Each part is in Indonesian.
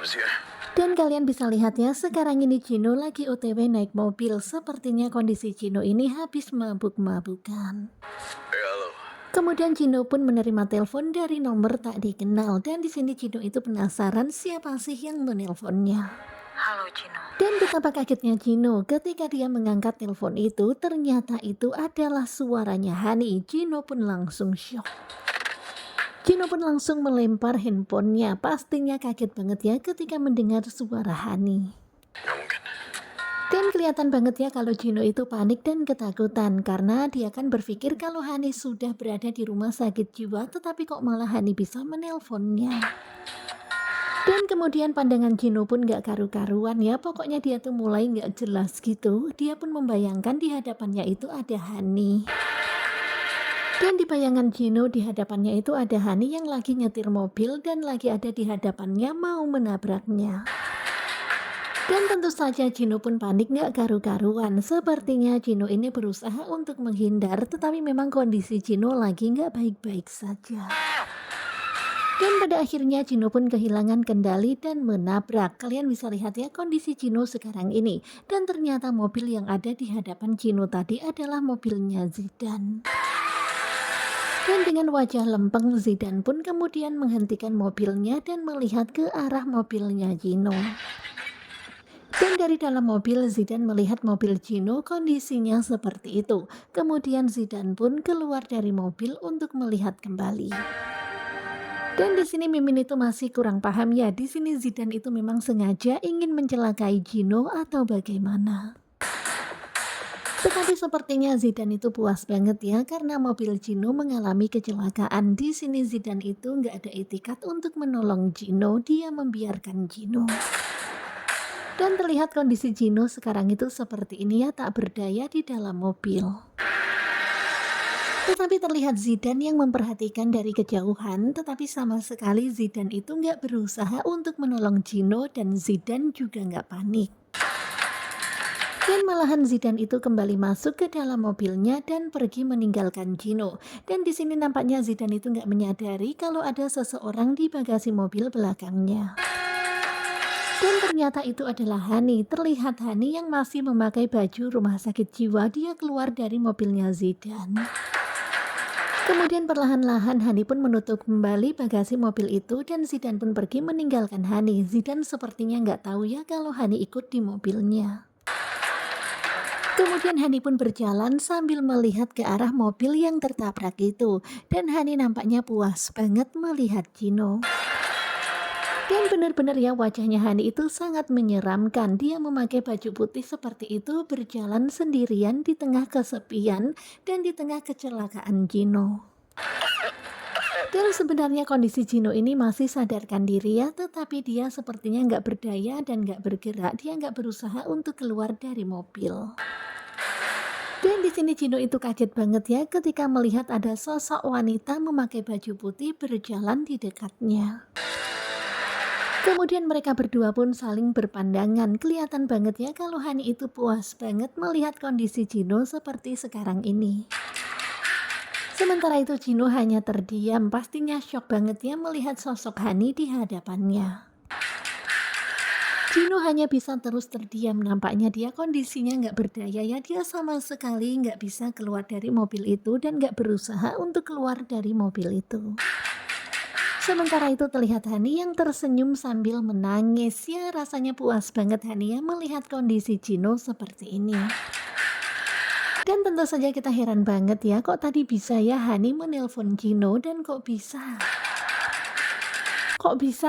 Kenapa sih ya? Dan kalian bisa lihat ya, sekarang ini Gino lagi OTW naik mobil. Sepertinya kondisi Gino ini habis mabuk-mabukan. Halo. Kemudian Gino pun menerima telepon dari nomor tak dikenal, dan di sini Gino itu penasaran siapa sih yang menelponnya. Halo Gino. Dan betapa kagetnya Gino ketika dia mengangkat telepon itu, ternyata itu adalah suaranya Hani. Gino pun langsung shock. Gino pun langsung melempar handphonenya. Pastinya kaget banget ya ketika mendengar suara Hani. Nggak mungkin. Dan kelihatan banget ya kalau Gino itu panik dan ketakutan karena dia kan berpikir kalau Hani sudah berada di rumah sakit jiwa, tetapi kok malah Hani bisa menelponnya. Dan kemudian pandangan Gino pun gak karu-karuan ya, pokoknya dia tuh mulai gak jelas gitu. Dia pun membayangkan di hadapannya itu ada Hani. Dan di bayangan Gino di hadapannya itu ada Hani yang lagi nyetir mobil dan lagi ada di hadapannya mau menabraknya. Dan tentu saja Gino pun panik gak karu-karuan. Sepertinya Gino ini berusaha untuk menghindar, tetapi memang kondisi Gino lagi gak baik-baik saja. Dan pada akhirnya Gino pun kehilangan kendali dan menabrak. Kalian bisa lihat ya kondisi Gino sekarang ini. Dan ternyata mobil yang ada di hadapan Gino tadi adalah mobilnya Zidane. Dan dengan wajah lempeng, Zidane pun kemudian menghentikan mobilnya dan melihat ke arah mobilnya Gino. Dan dari dalam mobil, Zidane melihat mobil Gino kondisinya seperti itu. Kemudian Zidane pun keluar dari mobil untuk melihat kembali. Dan di sini Mimin itu masih kurang paham ya. Di sini Zidane itu memang sengaja ingin mencelakai Gino atau bagaimana. Tetapi sepertinya Zidane itu puas banget ya karena mobil Gino mengalami kecelakaan. Di sini Zidane itu nggak ada etikat untuk menolong Gino, dia membiarkan Gino. Dan terlihat kondisi Gino sekarang itu seperti ini ya, tak berdaya di dalam mobil. Tetapi terlihat Zidane yang memperhatikan dari kejauhan, tetapi sama sekali Zidane itu nggak berusaha untuk menolong Gino dan Zidane juga nggak panik. Dan malahan Zidane itu kembali masuk ke dalam mobilnya dan pergi meninggalkan Gino. Dan di sini nampaknya Zidane itu nggak menyadari kalau ada seseorang di bagasi mobil belakangnya. Dan ternyata itu adalah Hani. Terlihat Hani yang masih memakai baju rumah sakit jiwa. Dia keluar dari mobilnya Zidane. Kemudian perlahan-lahan Hani pun menutup kembali bagasi mobil itu dan Zidane pun pergi meninggalkan Hani. Zidane sepertinya nggak tahu ya kalau Hani ikut di mobilnya. Kemudian Hani pun berjalan sambil melihat ke arah mobil yang tertabrak itu. Dan Hani nampaknya puas banget melihat Gino. Dan benar-benar ya wajahnya Hani itu sangat menyeramkan. Dia memakai baju putih seperti itu berjalan sendirian di tengah kesepian dan di tengah kecelakaan Gino. Dan sebenarnya kondisi Gino ini masih sadarkan diri ya, tetapi dia sepertinya nggak berdaya dan nggak bergerak. Dia nggak berusaha untuk keluar dari mobil. Dan di sini Gino itu kaget banget ya ketika melihat ada sosok wanita memakai baju putih berjalan di dekatnya. Kemudian mereka berdua pun saling berpandangan. Kelihatan banget ya kalau Hani itu puas banget melihat kondisi Gino seperti sekarang ini. Sementara itu Gino hanya terdiam, pastinya shock banget ya melihat sosok Hani di hadapannya. Gino hanya bisa terus terdiam, nampaknya dia kondisinya nggak berdaya ya. Dia sama sekali nggak bisa keluar dari mobil itu dan nggak berusaha untuk keluar dari mobil itu. Sementara itu terlihat Hani yang tersenyum sambil menangis. Ya rasanya puas banget Hani ya melihat kondisi Gino seperti ini. Dan tentu saja kita heran banget ya, kok tadi bisa ya Hani menelpon Gino dan kok bisa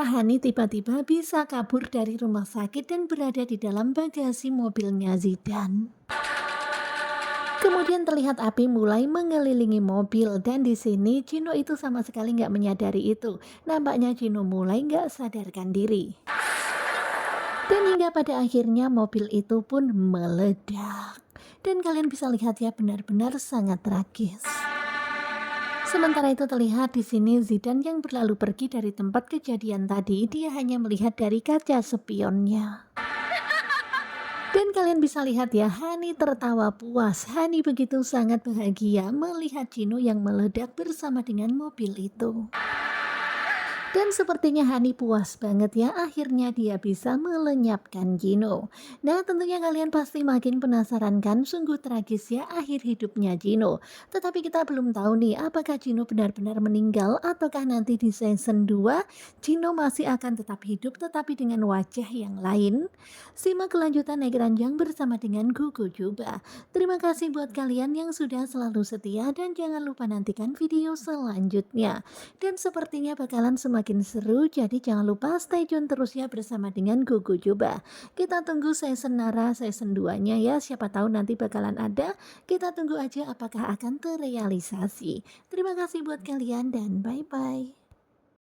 Hani tiba-tiba bisa kabur dari rumah sakit dan berada di dalam bagasi mobilnya Zidane. Kemudian terlihat api mulai mengelilingi mobil dan di sini Gino itu sama sekali nggak menyadari itu. Nampaknya Gino mulai nggak sadarkan diri. Dan hingga pada akhirnya mobil itu pun meledak. Dan kalian bisa lihat ya benar-benar sangat tragis. Sementara itu terlihat di sini Zidane yang berlalu pergi dari tempat kejadian tadi, dia hanya melihat dari kaca spionnya. Dan kalian bisa lihat ya, Hani tertawa puas. Hani begitu sangat bahagia melihat Gino yang meledak bersama dengan mobil itu. Dan sepertinya Hani puas banget ya, akhirnya dia bisa melenyapkan Gino. Nah, tentunya kalian pasti makin penasaran kan, sungguh tragis ya akhir hidupnya Gino. Tetapi kita belum tahu nih, apakah Gino benar-benar meninggal ataukah nanti di season 2 Gino masih akan tetap hidup tetapi dengan wajah yang lain. Simak kelanjutan naik ranjang bersama dengan Gugu Juba. Terima kasih buat kalian yang sudah selalu setia dan jangan lupa nantikan video selanjutnya. Dan sepertinya bakalan semakin seru, jadi jangan lupa stay tune terus ya bersama dengan Gugu Juba. Kita tunggu season Nara season 2-nya ya, siapa tahu nanti bakalan ada. Kita tunggu aja apakah akan terrealisasi. Terima kasih buat kalian dan bye-bye.